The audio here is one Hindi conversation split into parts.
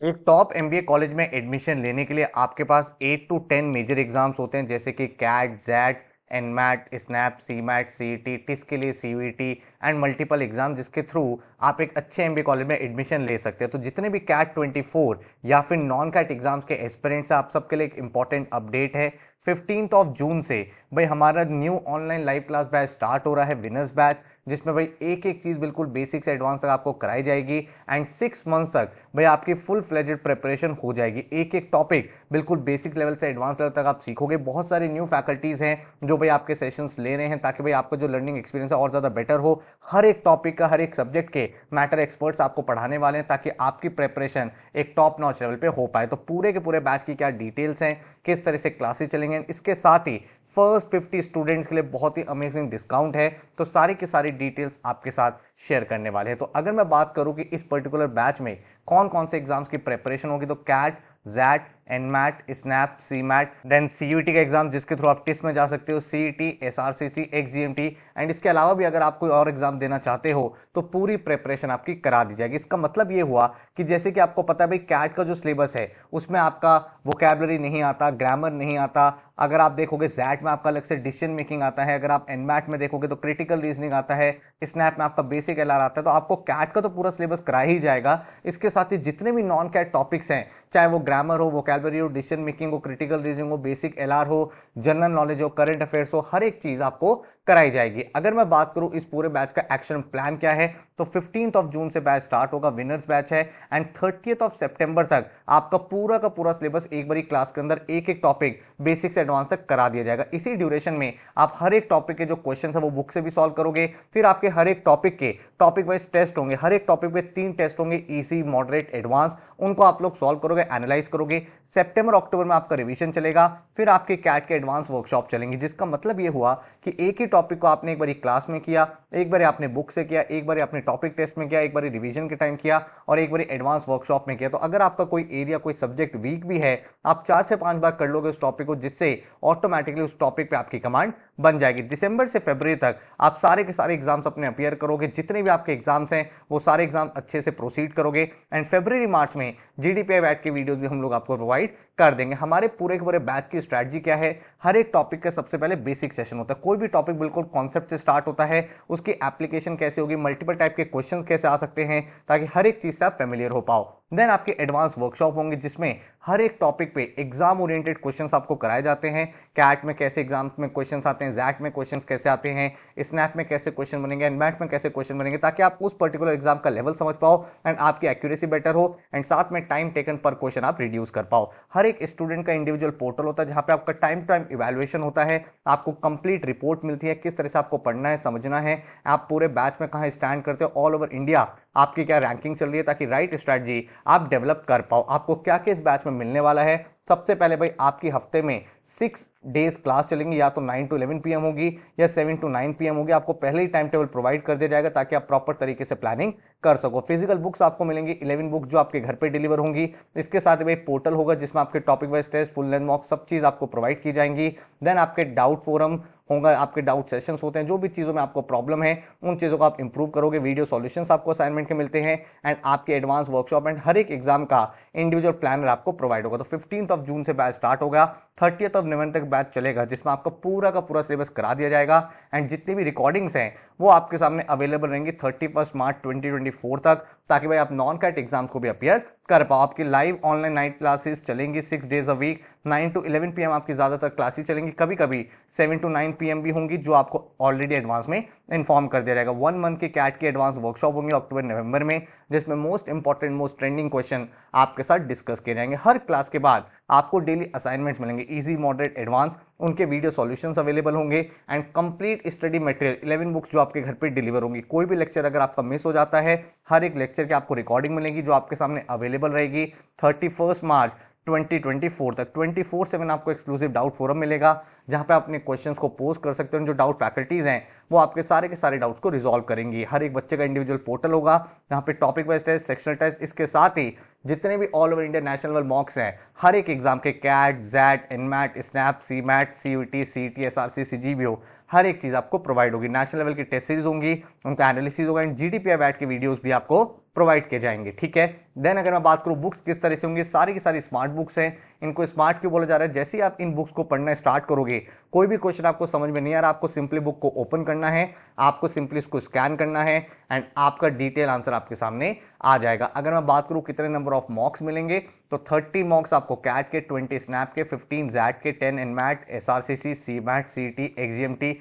एक टॉप एमबीए कॉलेज में एडमिशन लेने के लिए आपके पास 8 to 10 मेजर एग्जाम्स होते हैं, जैसे कि CAT, XAT, NMAT, SNAP, CMAT, CET, TISS के लिए सीवीटी एंड मल्टीपल एग्जाम, जिसके थ्रू आप एक अच्छे एमबीए कॉलेज में एडमिशन ले सकते हैं। तो जितने भी कैट 24 या फिर नॉन कैट एग्जाम्स के एस्पिरेंट्स हैं, आप सबके लिए एक इंपॉर्टेंट अपडेट है। 15 जून से भाई हमारा new online live class batch start हो रहा है, विनर्स बैच, जिसमें भाई एक एक चीज बिल्कुल बेसिक से एडवांस तक आपको कराई जाएगी। एंड 6 मंथ तक भाई आपकी फुल फ्लेजेड प्रिपरेशन हो जाएगी। एक एक टॉपिक बिल्कुल बेसिक लेवल से एडवांस लेवल तक आप सीखोगे। बहुत सारे न्यू फैकल्टीज हैं जो भाई आपके सेशंस ले रहे हैं, ताकि भाई आपका जो लर्निंग एक्सपीरियंस है और ज्यादा बेटर हो। हर एक टॉपिक का, हर एक सब्जेक्ट के मैटर एक्सपर्ट्स आपको पढ़ाने वाले हैं, ताकि आपकी प्रिपरेशन एक टॉप नॉच लेवल पे हो पाए। तो पूरे के पूरे बैच की क्या डिटेल्स हैं, किस तरह से क्लासेस चलेंगे, इसके साथ ही फर्स्ट 50 स्टूडेंट्स के लिए बहुत ही अमेजिंग डिस्काउंट है। तो सारी की सारी डिटेल्स आपके साथ शेयर करने वाले हैं। तो अगर मैं बात करूं कि इस पर्टिकुलर बैच में कौन कौन से एग्जाम्स की प्रिपरेशन होगी, तो CAT, XAT, NMAT, SNAP, CMAT, then CUET का एग्जाम जिसके थ्रू आप टिस्ट में जा सकते हो, सीईटी, एसआरसीसी, एक्सजीएमटी, एंड इसके अलावा भी अगर आप कोई और एग्जाम देना चाहते हो तो पूरी प्रिपरेशन आपकी करा दी जाएगी। इसका मतलब ये हुआ कि जैसे कि आपको पता है भाई कैट का जो सिलेबस है उसमें आपका वोकैबुलरी नहीं आता, ग्रामर नहीं आता। अगर आप देखोगे जैट में आपका अलग से डिसीजन मेकिंग आता है, अगर आप एनमैट में देखोगे तो क्रिटिकल रीजनिंग आता है, स्नैप में आपका बेसिक एलआर आता है। तो आपको कैट का तो पूरा सिलेबस करा ही जाएगा। इसके साथ ही जितने भी नॉन कैट टॉपिक्स हैं, चाहे वो ग्रामर हो, वोकैबुलरी हो, डिसीजन मेकिंग हो, क्रिटिकल रीजनिंग हो, बेसिक एलआर हो, जनरल नॉलेज हो, करंट अफेयर्स हो, हर एक चीज आपको कराई जाएगी। अगर मैं बात करूं इस पूरे बैच का एक्शन प्लान क्या है, तो 15 जून से बैच स्टार्ट होगा, विनर्स बैच है। एंड 30 सितंबर तक आपका पूरा का पूरा सिलेबस एक बारी क्लास के अंदर एक एक टॉपिक बेसिक से एडवांस तक करा दिया जाएगा। इसी ड्यूरेशन में आप हर एक टॉपिक के जो क्वेश्चन है वो बुक से भी सॉल्व करोगे। फिर आपके हर एक टॉपिक के टॉपिक वाइज टेस्ट होंगे, हर एक टॉपिक पे 3 टेस्ट होंगे, इजी, मॉडरेट, एडवांस। उनको आप लोग सॉल्व करोगे, एनालाइज करोगे। सितंबर अक्टूबर में आपका रिवीजन चलेगा। फिर आपके कैट के एडवांस वर्कशॉप चलेंगे, जिसका मतलब ये हुआ कि एक ही टॉपिक को आपने एक बारी क्लास में किया, एक बार आपने बुक से किया, एक बार आपने टॉपिक टेस्ट में किया, एक बार रिवीजन के टाइम किया, और एक बार एडवांस वर्कशॉप में किया। तो अगर आपका कोई एरिया, कोई सब्जेक्ट वीक भी है, आप 4 से 5 बार कर लोगे उस टॉपिक को, जिससे ऑटोमेटिकली उस टॉपिक पे आपकी कमांड बन जाएगी। दिसंबर से फरवरी तक आप सारे के सारे एग्जाम्स अपने अपियर करोगे। जितने भी आपके एग्जाम्स हैं वो सारे एग्जाम अच्छे से प्रोसीड करोगे। एंड फरवरी मार्च में जीडीपीआई वैट की वीडियोस भी हम लोग आपको प्रोवाइड कर देंगे। हमारे पूरे के पूरे बैच की स्ट्रैटेजी क्या है, हर एक टॉपिक का सबसे पहले बेसिक सेशन होता है। कोई भी टॉपिक बिल्कुल कॉन्सेप्ट से स्टार्ट होता है, उसकी एप्लीकेशन कैसे होगी, मल्टीपल टाइप के क्वेश्चंस कैसे आ सकते हैं, ताकि हर एक चीज से आप फेमिलियर हो पाओ। देन आपके एडवांस वर्कशॉप होंगे, जिसमें हर एक टॉपिक पे एग्जाम ओरिएंटेड क्वेश्चंस आपको कराए जाते हैं। कैट में कैसे एग्जाम में क्वेश्चंस आते हैं, जैट में क्वेश्चंस कैसे आते हैं, स्नैप में कैसे क्वेश्चन बनेंगे, एनमैट में कैसे क्वेश्चन बनेंगे, ताकि आप उस पर्टिकुलर एग्जाम का लेवल समझ पाओ एंड आपकी एक्यूरेसी बेटर हो, एंड साथ में टाइम टेकन पर क्वेश्चन आप रिड्यूस कर पाओ। हर एक स्टूडेंट का इंडिविजुअल पोर्टल होता है, जहां पे आपका टाइम टू टाइम इवैल्यूएशन होता है, आपको कंप्लीट रिपोर्ट मिलती है, किस तरह से आपको पढ़ना है, समझना है, आप पूरे बैच में कहां स्टैंड करते हो, ऑल ओवर इंडिया आपकी क्या रैंकिंग चल रही है, ताकि राइट स्ट्रैटेजी आप डेवलप कर पाओ। आपको क्या क्या इस बैच में मिलने वाला है, सबसे पहले भाई आपकी हफ्ते में 6 डेज क्लास चलेंगी, या तो 9 to 11 PM होगी या 7 to 9 PM होगी। आपको पहले ही टाइम टेबल प्रोवाइड कर दिया जाएगा, ताकि आप प्रॉपर तरीके से प्लानिंग कर सको। फिजिकल बुक्स आपको मिलेंगी 11 बुक्स, जो आपके घर पे डिलीवर होंगी। इसके साथ भाई पोर्टल होगा, जिसमें आपके topic wise test, full length mock, सब चीज आपको प्रोवाइड की जाएंगी। देन आपके डाउट फोरम होगा, आपके डाउट सेशंस होते हैं, जो भी चीजों में आपको प्रॉब्लम है उन चीजों को आप इंप्रूव करोगे। वीडियो सॉल्यूशंस आपको असाइनमेंट के मिलते हैं, एंड आपके एडवांस वर्कशॉप एंड हर एक एग्जाम का इंडिविजुअल प्लानर आपको प्रोवाइड होगा। तो 15 जून से बैच स्टार्ट होगा, 30 नवंबर तक बैच चलेगा, जिसमें आपका पूरा का पूरा सिलेबस करा दिया जाएगा। एंड जितनी भी रिकॉर्डिंग्स हैं वो आपके सामने अवेलेबल रहेंगी 31 मार्च 2024 तक, ताकि भाई आप नॉन कैट एग्जाम्स को भी अपियर कर पाओ। आपकी लाइव ऑनलाइन नाइट क्लासेस चलेंगी 6 days a week, 9 to 11 PM आपकी ज्यादातर क्लासेस चलेंगी, कभी कभी 7 to 9 PM भी होंगी, जो आपको ऑलरेडी एडवांस में इन्फॉर्म कर दिया जाएगा। 1 मंथ की कैट की एडवांस वर्कशॉप होंगी अक्टूबर नवंबर में, जिसमें most important, most trending question आपके साथ डिस्कस किए जाएंगे। हर क्लास के बाद आपको डेली असाइनमेंट्स मिलेंगे, इजी, मॉडरेट, एडवांस, उनके वीडियो सॉल्यूशंस अवेलेबल होंगे, and complete study material 11 books जो आपके घर पे डिलीवर होंगी। कोई भी लेक्चर अगर आपका मिस हो जाता है, हर एक लेक्चर की आपको रिकॉर्डिंग मिलेगी, जो आपके सामने अवेलेबल रहेगी 31 मार्च 2024 तक। 24/7 आपको एक्सक्लूसिव डाउट फोरम मिलेगा, जहां पे अपने क्वेश्चंस को पोस्ट कर सकते हो। जो डाउट फैकल्टीज हैं वो आपके सारे के सारे डाउट्स को रिजॉल्व करेंगी। हर एक बच्चे का इंडिविजुअल पोर्टल होगा, जहां पे topic wise test, sectional test, इसके साथ ही जितने भी all over India national level mocks हैं, हर एक एग्जाम के CAT, XAT, NMAT, SNAP, CMAT, CUET, CET, SRC, CGBO, हर एक चीज़ आपको प्रोवाइड होगी। नेशनल लेवल की टेस्ट सीरीज होंगी, उनका एनालिसिस होगा एंड जीडीपीआई बैट के वीडियोस भी आपको प्रोवाइड किए जाएंगे। ठीक है, देन अगर मैं बात करूं बुक्स किस तरह से होंगी, सारी की सारी स्मार्ट बुक्स हैं। इनको स्मार्ट क्यों बोला जा रहा है, जैसे ही आप इन बुक्स को पढ़ना स्टार्ट करोगे, कोई भी क्वेश्चन आपको समझ में नहीं आ रहा, आपको सिंपली बुक को ओपन करना है, आपको सिंपली इसको स्कैन करना है एंड आपका डिटेल आंसर आपके सामने आ जाएगा। अगर मैं बात करूं कितने नंबर ऑफ मॉक्स मिलेंगे, तो 30 मॉक्स आपको कैट के, 20 स्नैप के, 15 जैट के, 10 एनमैट, एसआरसीसी, सीमैट, सीटी, एक्सजीएमटी,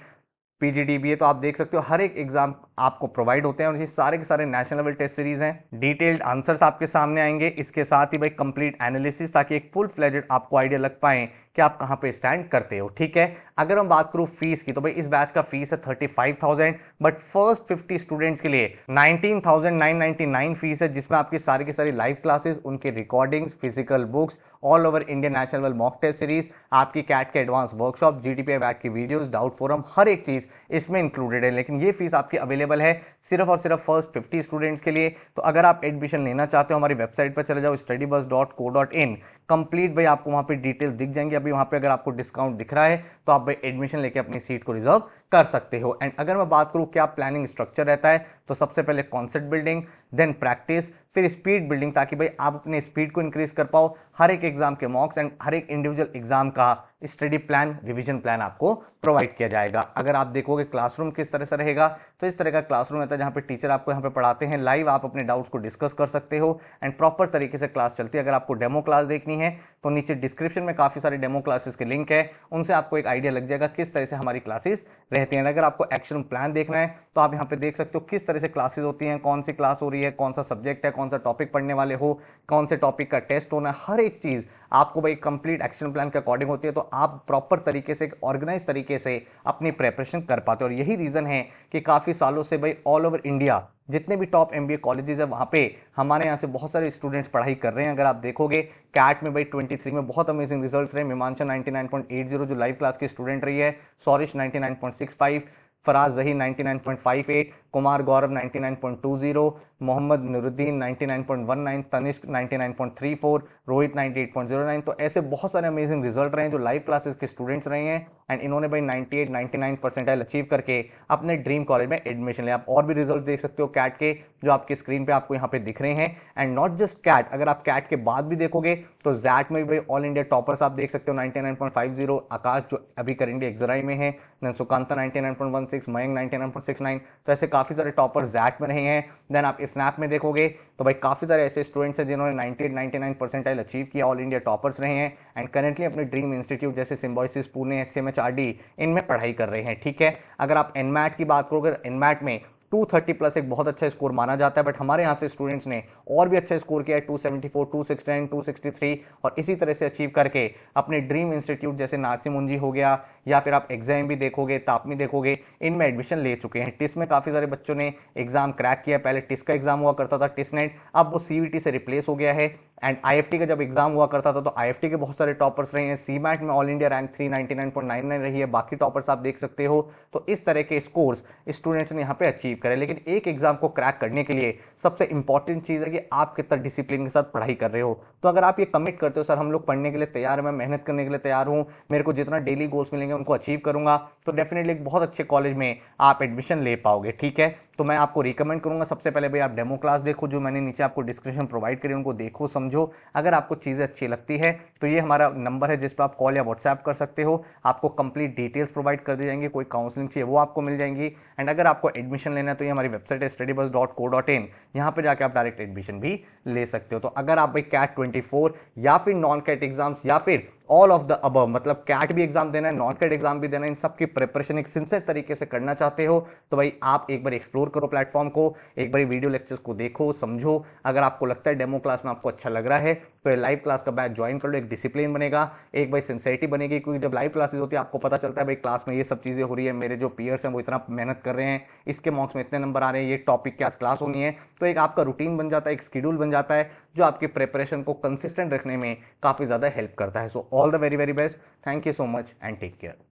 पीजीडीबीए। तो आप देख सकते हो हर एक एग्जाम आपको प्रोवाइड होते हैं और ये सारे के सारे नेशनल लेवल टेस्ट सीरीज हैं। डिटेल्ड आंसर्स आपके सामने आएंगे, इसके साथ ही भाई कंप्लीट एनालिसिस, ताकि एक फुल फ्लेजेड आपको आइडिया लग पाए कि आप कहां पे स्टैंड करते हो। ठीक है, अगर हम बात करूं फीस की, तो भाई इस बैच का फीस है 35,000, बट फर्स्ट 50 स्टूडेंट्स के लिए 19,999 फीस है, जिसमें आपकी सारी की सारी लाइव क्लासेस, उनके recordings, physical books, all over India national level mock test series, आपकी कैट के एडवांस वर्कशॉप, जीडीपीआई बैट की वीडियोस, डाउट फोरम, हर एक चीज इसमें इंक्लूडेड है। लेकिन ये फीस आपकी अवेलेबल है सिर्फ और सिर्फ फर्स्ट 50 स्टूडेंट्स के लिए। तो अगर आप एडमिशन लेना चाहते हो, हमारी वेबसाइट पर चले जाओ studybus.co.in, कंप्लीट भाई आपको वहां पे डिटेल दिख जाएंगे। अभी वहां पे अगर आपको डिस्काउंट दिख रहा है तो आप भाई एडमिशन लेके अपनी सीट को रिजर्व कर सकते हो। एंड अगर मैं बात करूं क्या प्लानिंग स्ट्रक्चर रहता है, तो सबसे पहले कॉन्सेप्ट बिल्डिंग, देन प्रैक्टिस, फिर स्पीड बिल्डिंग, ताकि भाई आप अपने स्पीड को इंक्रीज कर पाओ। हर एक एग्जाम के मॉक्स एंड हर एक इंडिविजुअल एग्जाम का स्टडी प्लान, रिवीजन प्लान आपको प्रोवाइड किया जाएगा। अगर आप देखोगे क्लासरूम किस तरह से रहेगा, तो इस तरह का क्लासरूम रहता है जहां पे टीचर आपको यहाँ पे पढ़ाते हैं लाइव, आप अपने डाउट्स को डिस्कस कर सकते हो एंड प्रॉपर तरीके से क्लास चलती है। अगर आपको डेमो क्लास देखनी है तो नीचे डिस्क्रिप्शन में काफी सारे डेमो क्लासेस के लिंक है, उनसे आपको एक आइडिया लग जाएगा किस तरह से हमारी क्लासेस रहती हैं। अगर आपको एक्शन प्लान देखना है तो आप यहाँ पे देख सकते हो किस तरह से क्लासेस होती हैं, कौन सी क्लास हो रही है, कौन सा सब्जेक्ट है, कौन सा टॉपिक पढ़ने वाले हो, कौन से टॉपिक का टेस्ट होना है, हर एक चीज आपको भाई कंप्लीट एक्शन प्लान के अकॉर्डिंग होती है। तो आप प्रॉपर तरीके से, ऑर्गेनाइज तरीके से अपनी प्रेपरेशन कर पाते हो। और यही रीजन है कि काफी सालों से भाई ऑल ओवर इंडिया जितने भी टॉप एमबीए कॉलेजेस है, वहां पे हमारे यहाँ से बहुत सारे स्टूडेंट्स पढ़ाई कर रहे हैं। अगर आप देखोगे कैट में भाई 23 में बहुत अमेजिंग रिजल्ट्स रहे। मीमांशा 99.80 जो लाइव क्लास की स्टूडेंट रही है, सौरिश 99.65, फराज जही 99.58, कुमार गौरव 99.20, मोहम्मद नुरुद्दीन 99.19, तनिष्क 99.34, रोहित 98.09। तो ऐसे बहुत सारे अमेजिंग रिजल्ट रहे हैं जो लाइव क्लासेस के स्टूडेंट्स रहे हैं एंड इन्होंने भाई 98-99 परसेंटाइल अचीव करके अपने ड्रीम कॉलेज में एडमिशन लिया। आप और भी रिजल्ट देख सकते हो कैट के, जो आपकी स्क्रीन पे आपको यहाँ पे दिख रहे हैं। एंड नॉट जस्ट कैट, अगर आप कैट के बाद भी देखोगे तो जैट में भी ऑल इंडिया टॉपर्स आप देख सकते हो 99.50, आकाश जो अभी करेंगे एक्सराई में है, देन सुकांता 99.16, मयंक 99.69। तो ऐसे काफी सारे टॉपर्स जैट में रहे हैं। देन आप स्नैप में देखोगे तो भाई काफी सारे ऐसे स्टूडेंट्स हैं जिन्होंने 98-99 परसेंटाइल अचीव किया, ऑल इंडिया टॉपर्स रहे हैं एंड करेंटली अपने ड्रीम इंस्टीट्यूट जैसे सिम्बोसिस पुणे, एसएमएचआरडी, इनमें पढ़ाई कर रहे हैं। ठीक है, अगर आप एनमैट की बात करोगे, एनमैट में 230 प्लस एक बहुत अच्छा स्कोर माना जाता है, बट हमारे यहाँ से स्टूडेंट्स ने और भी अच्छा स्कोर किया है, 274, 269, 263, और इसी तरह से अचीव करके अपने ड्रीम इंस्टीट्यूट जैसे नासिर मुंजी हो गया, या फिर आप एग्जाम भी देखोगे, तापमी देखोगे, इनमें एडमिशन ले चुके हैं। टिस में काफी सारे बच्चों ने एग्जाम क्रैक किया। पहले टिस का एग्जाम हुआ करता था, टिस नेट, अब वो सीवीटी से रिप्लेस हो गया है। एंड आईएफटी का जब एग्जाम हुआ करता था तो आईएफटी के बहुत सारे टॉपर्स रहे हैं। सीमैट में ऑल इंडिया रैंक 399.99 रही है, बाकी टॉपर्स आप देख सकते हो। तो इस तरह के स्कोर्स स्टूडेंट्स ने यहाँ पे अचीव करे। लेकिन एक एग्जाम को क्रैक करने के लिए सबसे इंपॉर्टेंट चीज है कि आप कितना डिसिप्लिन के साथ पढ़ाई कर रहे हो। तो अगर आप ये कमिट करते हो, सर हम लोग पढ़ने के लिए तैयार है, मैं मेहनत करने के लिए तैयार हूँ, मेरे को जितना डेली गोल्स मिलेंगे उनको अचीव करूंगा, तो डेफिनेटली एक बहुत अच्छे कॉलेज में आप एडमिशन ले पाओगे। ठीक है, तो मैं आपको रिकमेंड करूंगा सबसे पहले भाई आप डेमो क्लास देखो, जो मैंने नीचे आपको डिस्क्रिप्शन प्रोवाइड करी, उनको देखो, समझो। अगर आपको चीजें अच्छी लगती है तो ये हमारा नंबर है जिस पर आप कॉल या व्हाट्सएप कर सकते हो। आपको कंप्लीट डिटेल्स प्रोवाइड कर दी जाएंगी, कोई काउंसलिंग चाहिए वो आपको मिल जाएंगी। एंड अगर आपको एडमिशन लेना है तो ये हमारी वेबसाइट है studybus.co.in, यहाँ पे जाके आप डायरेक्ट एडमिशन भी ले सकते हो। तो अगर आप भाई कैट 24 या फिर नॉन कैट एग्जाम्स या फिर ऑल ऑफ द अबव, मतलब कैट भी एग्जाम देना है, नॉन कैट एग्जाम भी देना है, इन सब की प्रिपरेशन एक सिंसियर तरीके से करना चाहते हो, तो भाई आप एक बार एक्सप्लोर करो प्लेटफॉर्म को, एक बार वीडियो लेक्चर्स को देखो, समझो। अगर आपको लगता है डेमो क्लास में आपको अच्छा लग रहा है तो ये लाइव क्लास का बैच ज्वाइन कर लो, एक डिसिप्लिन बनेगा, एक भाई सिंसियरिटी बनेगी। क्योंकि जब लाइव क्लासेस होती है आपको पता चलता है भाई क्लास में ये सब चीजें हो रही है, मेरे जो पीयर्स हैं वो इतना मेहनत कर रहे हैं, इसके मार्क्स में इतने नंबर आ रहे हैं, ये टॉपिक की आज क्लास होनी है। तो एक आपका रूटीन बन जाता है, एक शेड्यूल बन जाता है, जो आपकी प्रिपरेशन को कंसिस्टेंट रखने में काफी ज्यादा हेल्प करता है। So all the very very best, thank you so much and take care.